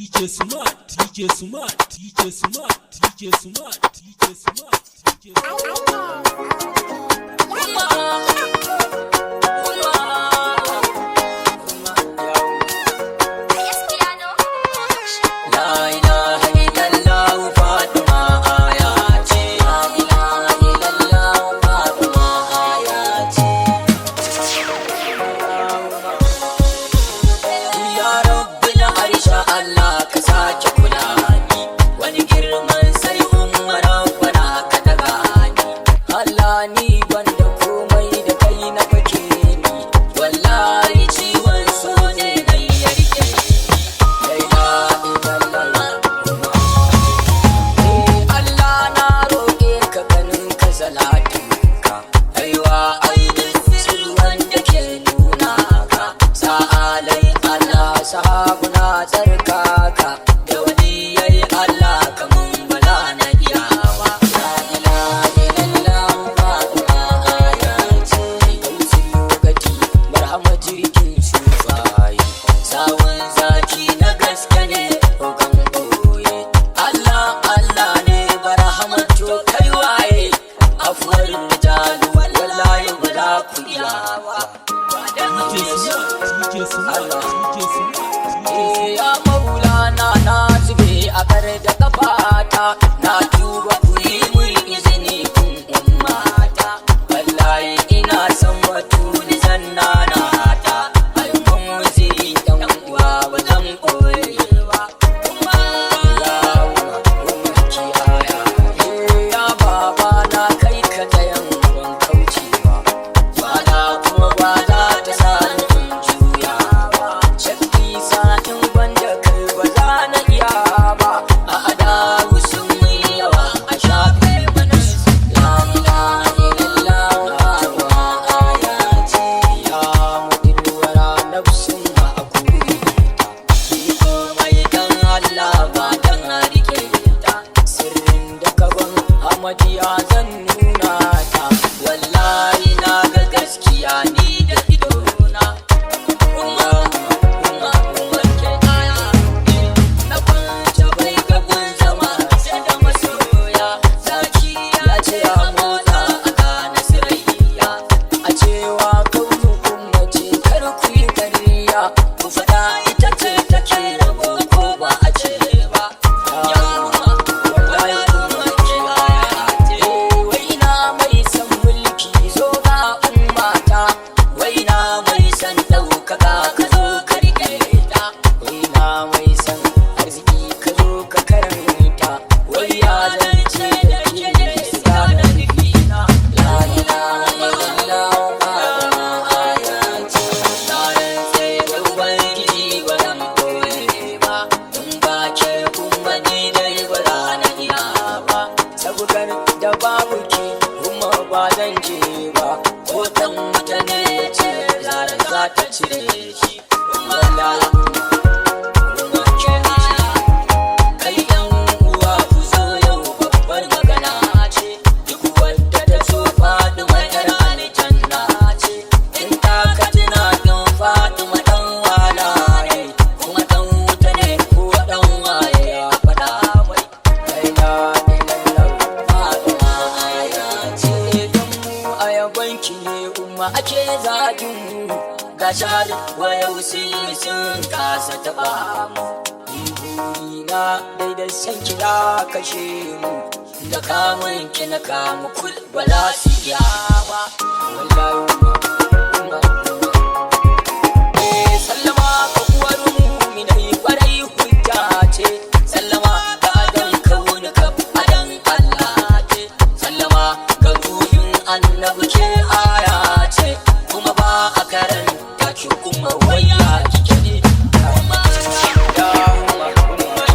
DJ Smart, DJ Smart, DJ Smart, DJ Smart, DJ Smart, DJ Ya Maulana na zube a kar da kafata na tuba ku yi mun izini kun ummata wallahi ina son batuni zannana ta almun wuziri dan uwa ba zan koyewa kuma ki aya ya baba na kai ka da yan ban kaucewa wala kuma ba za ta sa Ahmadiyya zan nuna ta wallahi na ga gaskiya ni da idona umma ke aya na kwanta bai ga gun zama sai da masoya zaki ya ce a motsa a kana sirayya a cewa kaunu umma ce kar ku yi kariya ku fada ita ce take rabo ko ba a ce ba ya da babu ki kuma ba zan je ba ko dan mutane ce zara za ta cire shi wallahi kai yan uwa ku zo yau babbar magana ce duk wanda ta so Fatima ta rani janna ce in ta ka tuna don Fatima dan wala ne kuma dan wuta ne ko dan waye ya fada mai kai na banki ne umma ake zagin mu ga shahar wayau sun kasa taba mu na daidai san kira kashe mu da kamun ki na kamu kul bala su iya ba wallahi sallama ka uwar mu'minai kwarai hujja ce sallama ga adan kauni ka adan Allah ce sallama ga ruhin annabi ke aya ce kuma ba a karanta ki kuma waya kike ne kuma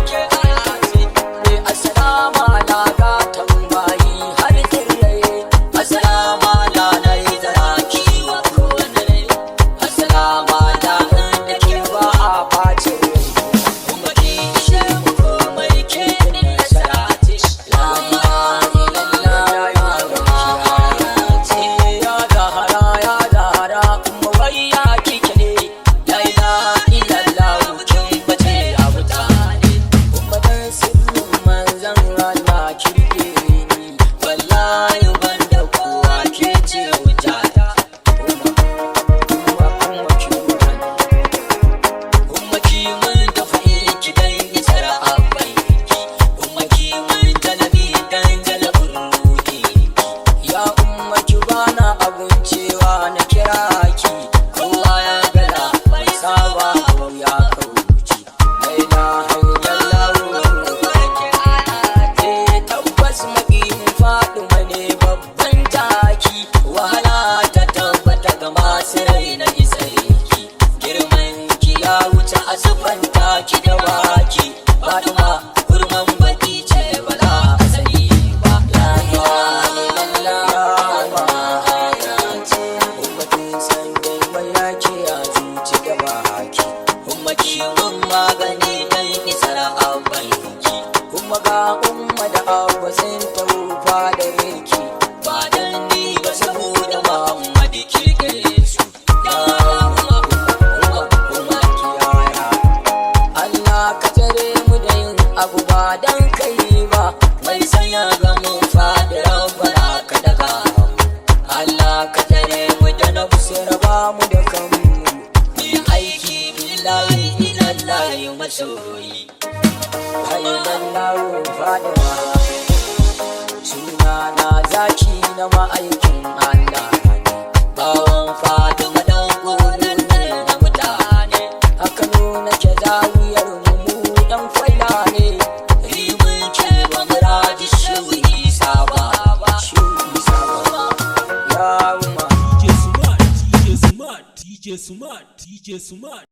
ke aya ce assalamu alaka tambayi har tsirrai assalamu ala nai zara kiwa ko ne dan kai ba mai sanya ga mu faɗi rabbana ka daga Allah ka tare mu da nafsu raba mu da kanmu ni aiki billahi ilallahi masoyi hayyalallahu fadima sunana zaki na ma'aikin Allah bawon fadima dan gurin na mutane haka nuna ke zawiyar mu dan faila ne rimin ke ba muradi shehu isa ba ya umma DJ Smart, DJ Smart, DJ Smart, DJ Smart.